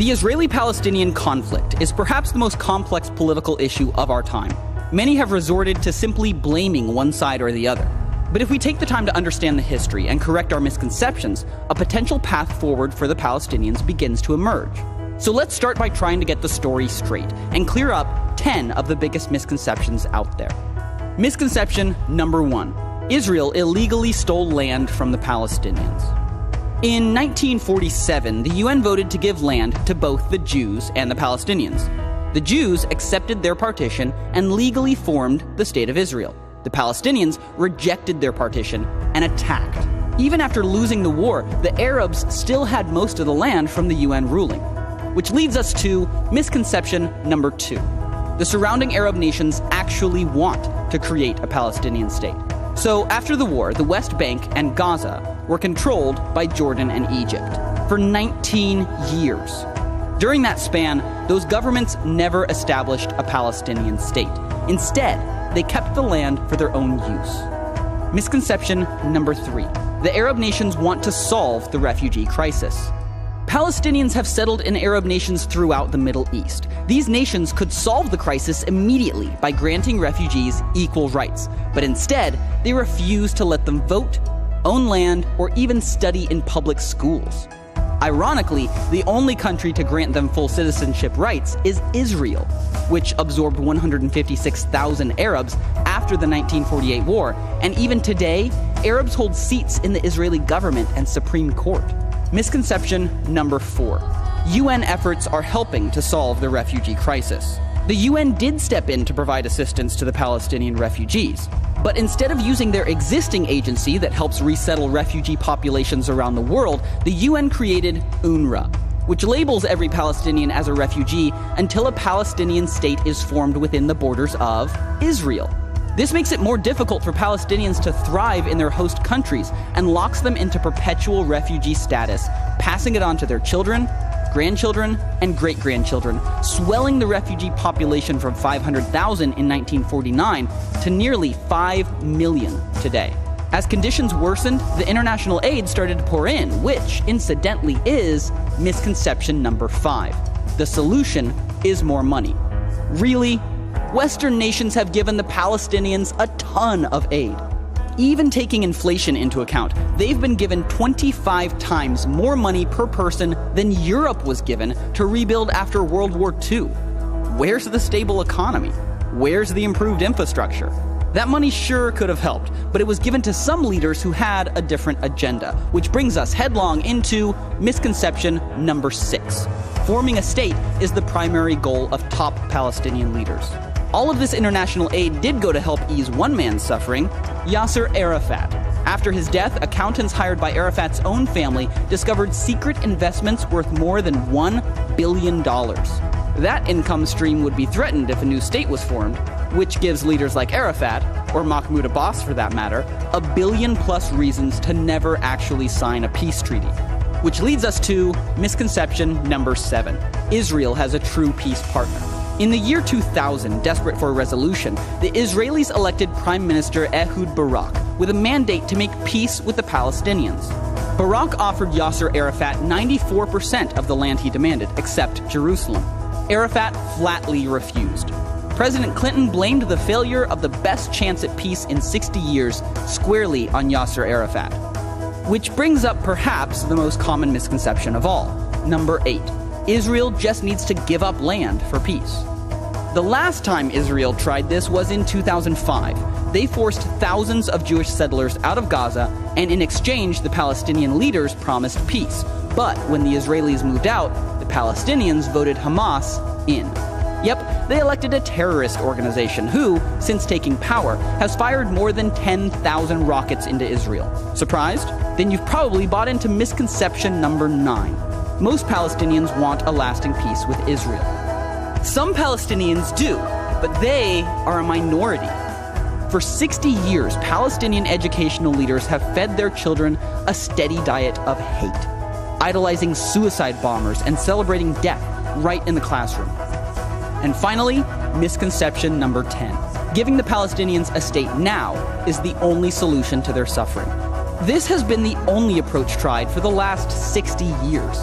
The Israeli-Palestinian conflict is perhaps the most complex political issue of our time. Many have resorted to simply blaming one side or the other. But if we take the time to understand the history and correct our misconceptions, a potential path forward for the Palestinians begins to emerge. So let's start by trying to get the story straight and clear up 10 of the biggest misconceptions out there. Misconception number 1. Israel illegally stole land from the Palestinians. In 1947, the UN voted to give land to both the Jews and the Palestinians. The Jews accepted their partition and legally formed the State of Israel. The Palestinians rejected their partition and attacked. Even after losing the war, the Arabs still had most of the land from the UN ruling. Which leads us to misconception number 2. The surrounding Arab nations actually want to create a Palestinian state. So after the war, the West Bank and Gaza were controlled by Jordan and Egypt for 19 years. During that span, those governments never established a Palestinian state. Instead, they kept the land for their own use. Misconception number 3. The Arab nations want to solve the refugee crisis. Palestinians have settled in Arab nations throughout the Middle East. These nations could solve the crisis immediately by granting refugees equal rights, but instead, they refuse to let them vote, own land, or even study in public schools. Ironically, the only country to grant them full citizenship rights is Israel, which absorbed 156,000 Arabs after the 1948 war, and even today, Arabs hold seats in the Israeli government and Supreme Court. Misconception number 4. UN efforts are helping to solve the refugee crisis. The UN did step in to provide assistance to the Palestinian refugees, but instead of using their existing agency that helps resettle refugee populations around the world, the UN created UNRWA, which labels every Palestinian as a refugee until a Palestinian state is formed within the borders of Israel. This makes it more difficult for Palestinians to thrive in their host countries and locks them into perpetual refugee status, passing it on to their children, grandchildren, and great-grandchildren, swelling the refugee population from 500,000 in 1949 to nearly 5 million today. As conditions worsened, the international aid started to pour in, which, incidentally, is misconception number 5. The solution is more money. Really? Western nations have given the Palestinians a ton of aid. Even taking inflation into account, they've been given 25 times more money per person than Europe was given to rebuild after World War II. Where's the stable economy? Where's the improved infrastructure? That money sure could have helped, but it was given to some leaders who had a different agenda, which brings us headlong into misconception number 6. Forming a state is the primary goal of top Palestinian leaders. All of this international aid did go to help ease one man's suffering, Yasser Arafat. After his death, accountants hired by Arafat's own family discovered secret investments worth more than $1 billion. That income stream would be threatened if a new state was formed, which gives leaders like Arafat, or Mahmoud Abbas for that matter, $1 billion+ reasons to never actually sign a peace treaty. Which leads us to misconception number 7. Israel has a true peace partner. In the year 2000, desperate for a resolution, the Israelis elected Prime Minister Ehud Barak with a mandate to make peace with the Palestinians. Barak offered Yasser Arafat 94% of the land he demanded, except Jerusalem. Arafat flatly refused. President Clinton blamed the failure of the best chance at peace in 60 years squarely on Yasser Arafat. Which brings up perhaps the most common misconception of all. Number 8. Israel just needs to give up land for peace. The last time Israel tried this was in 2005. They forced thousands of Jewish settlers out of Gaza, and in exchange, the Palestinian leaders promised peace. But when the Israelis moved out, the Palestinians voted Hamas in. Yep, they elected a terrorist organization who, since taking power, has fired more than 10,000 rockets into Israel. Surprised? Then you've probably bought into misconception number 9. Most Palestinians want a lasting peace with Israel. Some Palestinians do, but they are a minority. For 60 years, Palestinian educational leaders have fed their children a steady diet of hate, idolizing suicide bombers and celebrating death right in the classroom. And finally, misconception number 10. Giving the Palestinians a state now is the only solution to their suffering. This has been the only approach tried for the last 60 years.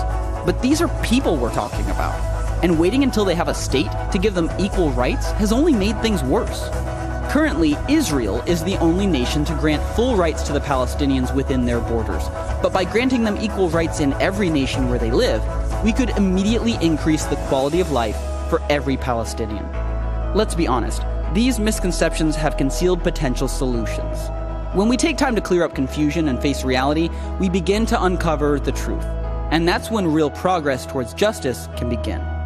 But these are people we're talking about. And waiting until they have a state to give them equal rights has only made things worse. Currently, Israel is the only nation to grant full rights to the Palestinians within their borders. But by granting them equal rights in every nation where they live, we could immediately increase the quality of life for every Palestinian. Let's be honest, these misconceptions have concealed potential solutions. When we take time to clear up confusion and face reality, we begin to uncover the truth. And that's when real progress towards justice can begin.